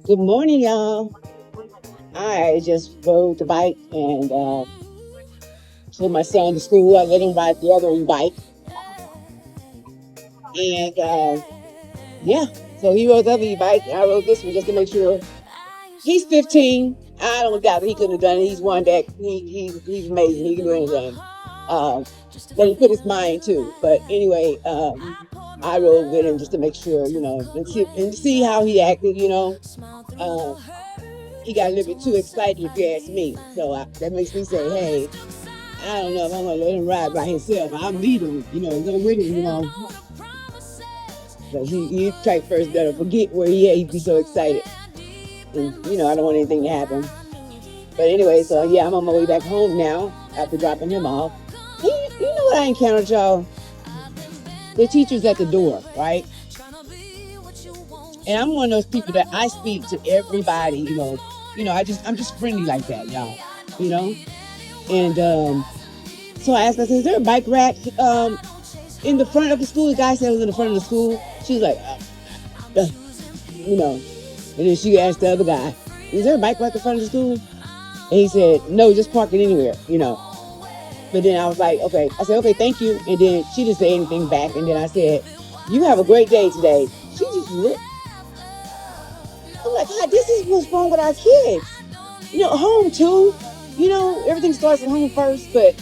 Good morning, y'all. I just rode the bike and took my son to school. I let him ride the other bike, and yeah, so he rode the other bike. I rode this one just to make sure. He's 15. I don't doubt that he couldn't have done it. He's one that he's amazing. He can do anything. Um, but he put his mind too. But anyway, I rode with him just to make sure, and see how he acted. Um, he got a little bit too excited, if you ask me. So that makes me say, hey, I don't know if I'm gonna let him ride by himself. I'm leading, go with him. But he tried first better forget where he at. He'd be so excited, and I don't want anything to happen. But anyway, so yeah, I'm on my way back home now after dropping him off. You know what I encountered, y'all? The teachers at the door, right? And I'm one of those people that I speak to everybody. I'm just friendly like that, y'all. You know, and so I asked, I said, "Is there a bike rack in the front of the school?" The guy said it was in the front of the school. She was like, uh, you know, and then she asked the other guy, "Is there a bike rack in front of the school?" And he said, "No, just park it anywhere." But then I was like, okay. I said, okay, thank you. And then she didn't say anything back. And then I said, "You have a great day today." She just looked. I'm like, God, this is what's wrong with our kids. Home too. Everything starts at home first. But,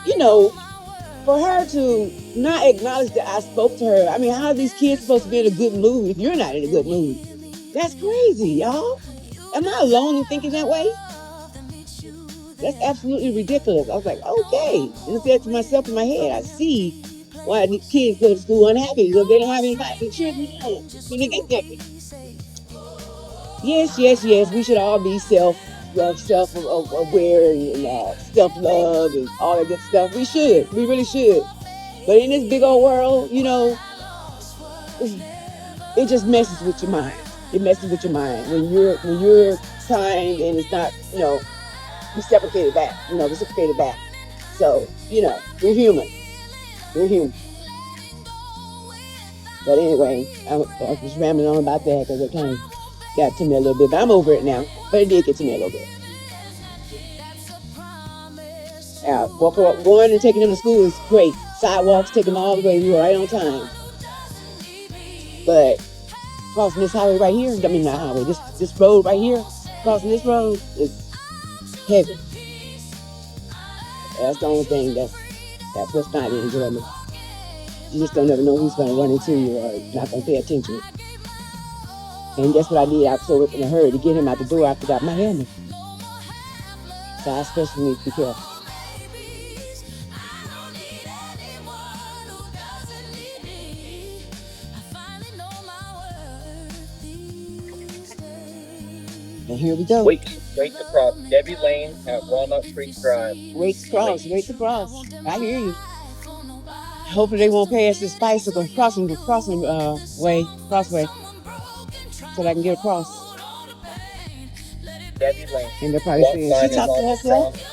you know, for her to not acknowledge that I spoke to her, I mean, how are these kids supposed to be in a good mood if you're not in a good mood? That's crazy, y'all. Am I alone in thinking that way? That's absolutely ridiculous. I was like, okay. And I said to myself in my head, I see why the kids go to school unhappy because they don't have anybody to cheer them on when they get there. Yes, yes, yes. We should all be self-aware and self-love and all that good stuff. We should. We really should. But in this big old world, it just messes with your mind. It messes with your mind when you're kind and it's not, reciprocated back. Reciprocated back. So, we're human. We're human. But anyway, I was rambling on about that because it kind of got to me a little bit. But I'm over it now. But it did get to me a little bit. Going and taking them to school is great. Sidewalks, taking them all the way. We were right on time. But crossing this highway right here, I mean not highway, this road right here, crossing this road is heavy. That's the only thing that's what's not enjoyable. You just don't never know who's going to run into you or not going to pay attention. And that's what I did. I was so in a hurry to get him out the door. I forgot my helmet. So I especially need to be careful. And here we go. Wait to cross Debbie Lane at Walnut Creek Drive. Wait to cross. Wait to cross. I hear you. Hopefully they won't pass this bicycle crossway, so that I can get across. Debbie Lane. And they're probably Walk saying, she sign is talked to on the herself. cross.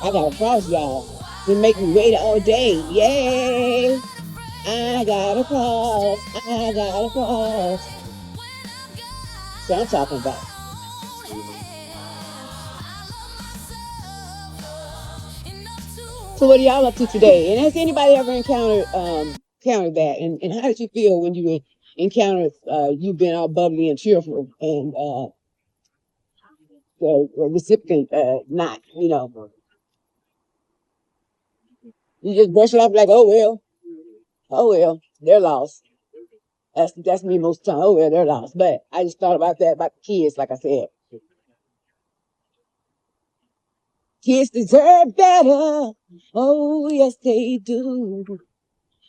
I got a cross, y'all. They make me wait all day. Yay! I got a cross. I got a cross. So I'm talking about. So what are y'all up to today? And has anybody ever encountered that? And how did you feel when you encountered you being all bubbly and cheerful and the recipient not, you just brush it off like, oh well, they're lost. That's me most of the time. Oh well, they're lost. But I just thought about that about the kids, like I said. Kids deserve better. Oh yes, they do.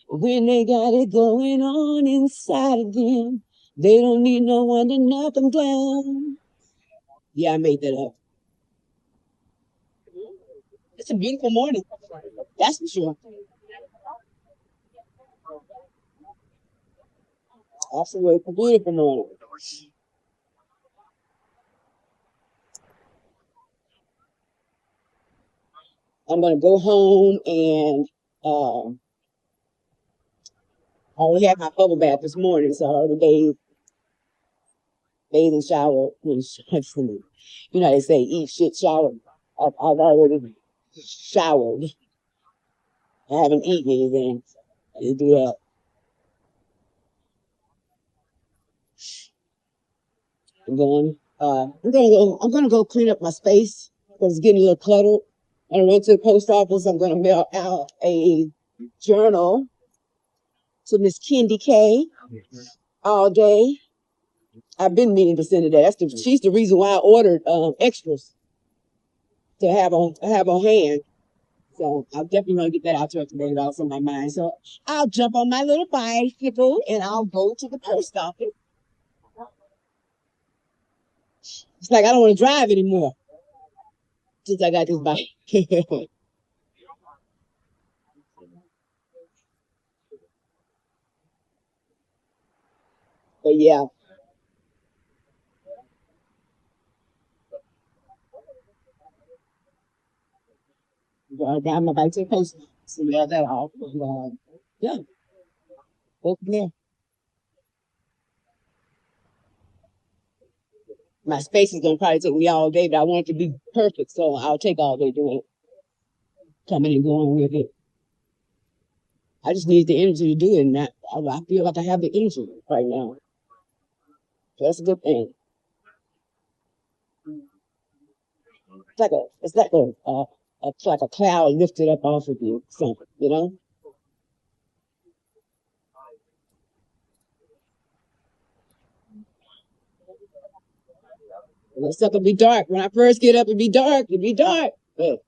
When they got it going on inside of them, they don't need no one to knock them down. Yeah, I made that up. It's a beautiful morning. That's for sure. Absolutely, it's a beautiful morning. I'm gonna go home and I only had my bubble bath this morning, so I already bathed and showered. You know, they say eat shit, shower. I've already showered. I haven't eaten anything. I do that. I'm gonna go clean up my space because it's getting a little cluttered. I went to the post office. I'm gonna mail out a journal to Miss Kendi K all day. I've been meaning to send her that. She's the reason why I ordered extras to have on hand. So I'm definitely gonna get that out to her today. That's on my mind. So I'll jump on my little bicycle and I'll go to the post office. It's like I don't want to drive anymore since I got this bike. But yeah, down my bike to the post office and mail that off. And, yeah, go from there. My space is gonna probably take me all day, but I want it to be perfect, so I'll take all day doing it, coming and going with it. I just need the energy to do it, and I feel like I have the energy right now. So that's a good thing. It's like it's like a cloud lifted up off of you, something, you know. And that stuff will be dark. When I first get up, it'd be dark. It'd be dark. But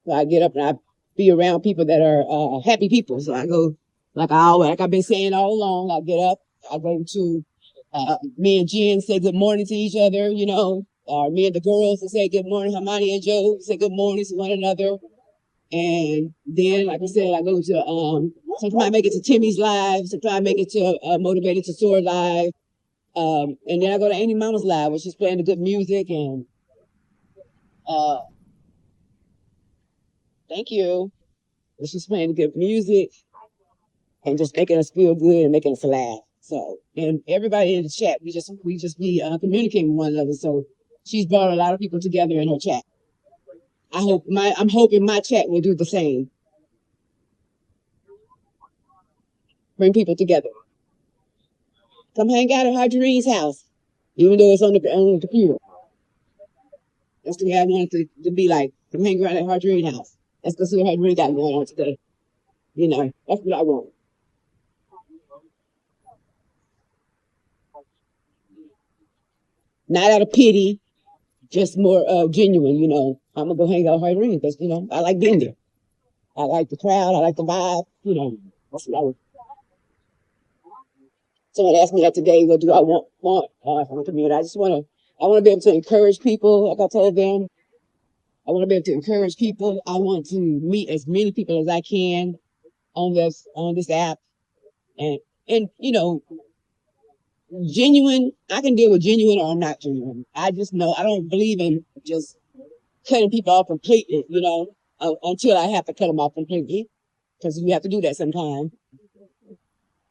so I get up and I be around people that are happy people. So I go like I've been saying all along. I get up. I go to me and Jen say good morning to each other. You know, or me and the girls will say good morning. Hermione and Joe say good morning to one another. And then, like I said, I go to sometimes I make it to Timmy's live. Sometimes I make it to Motivated to Soar live. And then I go to Amy Mama's live, where she's playing the good music and uh, thank you. She's playing the good music and just making us feel good and making us laugh. So, and everybody in the chat, we just be communicating with one another. So she's brought a lot of people together in her chat. I'm hoping my chat will do the same. Bring people together. Come hang out at Harjarene's house, even though it's on the computer. That's the way I want it to be like. Come hang around at Harjarene's house. Let's go see what Harjarene got going on today. You know, that's what I want. Not out of pity, just more genuine. You know, I'm gonna go hang out with Harjarene because I like being there. I like the crowd. I like the vibe. You know, that's what I would. Someone asked me that today. What do I want from the community? I want to be able to encourage people. Like I told them, I want to be able to encourage people. I want to meet as many people as I can on this app, and genuine. I can deal with genuine or not genuine. I just know I don't believe in just cutting people off completely. Until I have to cut them off completely, because you have to do that sometimes.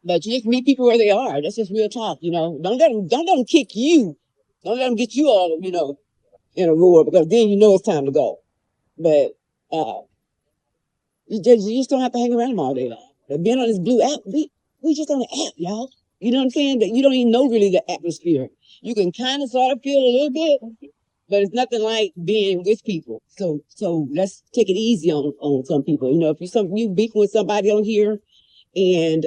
But you just meet people where they are. That's just real talk. Don't let them kick you. Don't let them get you all in a roar, because then it's time to go. But uh, you just don't have to hang around them all day long. But being on this blue app, we just on the app, y'all. You know what I'm saying? That you don't even know really the atmosphere. You can kind of sort of feel a little bit, but it's nothing like being with people. So let's take it easy on some people. If you beefing with somebody on here, and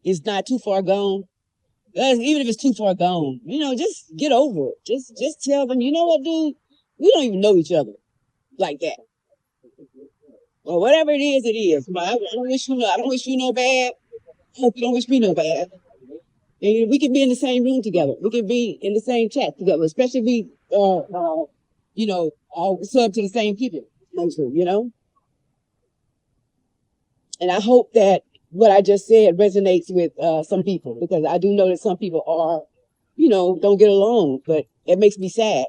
it's not too far gone. Even if it's too far gone, just get over it. Just tell them, you know what, dude, we don't even know each other like that, or whatever it is. It is. But I don't wish you. I don't wish you no bad. I hope you don't wish me no bad. And we can be in the same room together. We can be in the same chat together, especially if we, all sub to the same people. And I hope that what I just said resonates with some people, because I do know that some people don't get along, but it makes me sad.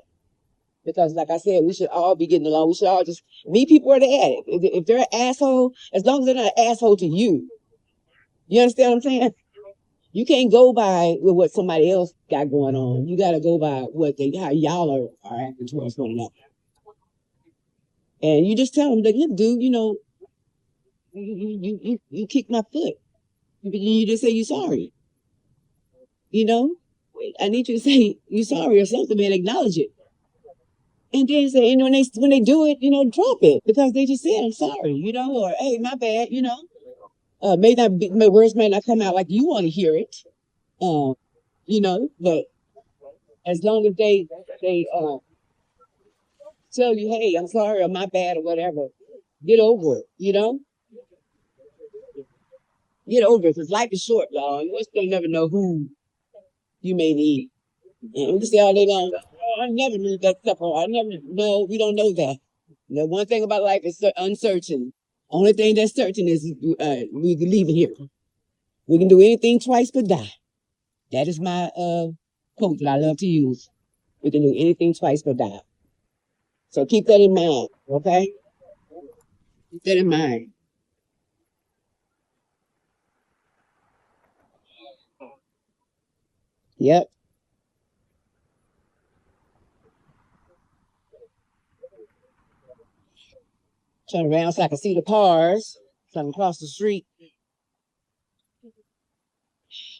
Because, like I said, we should all be getting along. We should all just meet people where they're at. If they're an asshole, as long as they're not an asshole to you, you understand what I'm saying? You can't go by with what somebody else got going on. You got to go by what they how y'all are acting towards one another. And you just tell them, like, look, dude, you kicked my foot. You just say you're sorry. You know, I need you to say you're sorry or something, man. Acknowledge it. And then say, when they do it, drop it because they just said I'm sorry, or hey, my bad, may not be, my words may not come out like you want to hear it, but as long as they tell you, hey, I'm sorry or my bad or whatever, get over it, get over it because life is short, y'all. You just don't never know who you may need. And we say all day long, oh, I never knew that stuff. Or I never know. We don't know that. The one thing about life is uncertain. Only thing that's certain is we can leave it here. We can do anything twice but die. That is my quote that I love to use. We can do anything twice but die. So keep that in mind, okay? Keep that in mind. Yep. Turn around so I can see the cars coming across the street.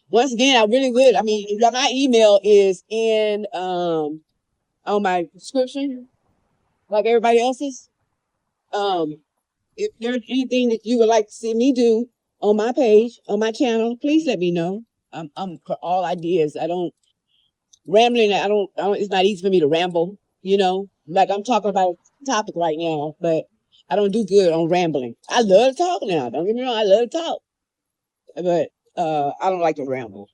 Once again, I really would. I mean, my email is in on my description, like everybody else's. Um, if there's anything that you would like to see me do on my page, on my channel, please let me know. I'm for all ideas. I don't rambling. I don't. It's not easy for me to ramble. Like I'm talking about a topic right now, but I don't do good on rambling. I love to talk now. Don't get me wrong. I love to talk, but I don't like to ramble.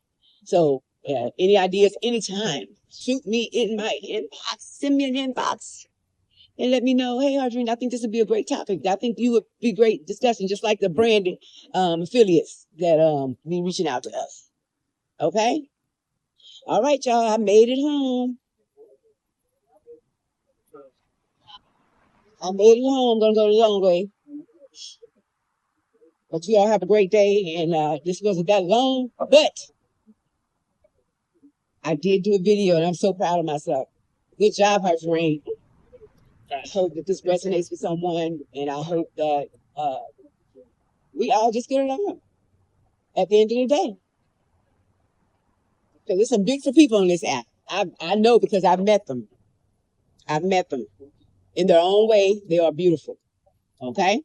So yeah, any ideas, anytime, shoot me in my inbox. Send me an inbox and let me know, hey, Harjarene, I think this would be a great topic. I think you would be great discussion, just like the branded affiliates that be reaching out to us. Okay? All right, y'all. I made it home. I made it home. I'm gonna go the long way. But you all have a great day. And this wasn't that long, but I did do a video and I'm so proud of myself. Good job, Harjarene. I hope that this resonates with someone, and I hope that we all just get along at the end of the day. Because there's some beautiful people on this app. I know because I've met them. I've met them. In their own way, they are beautiful. Okay?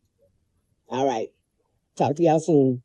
All right. Talk to y'all soon.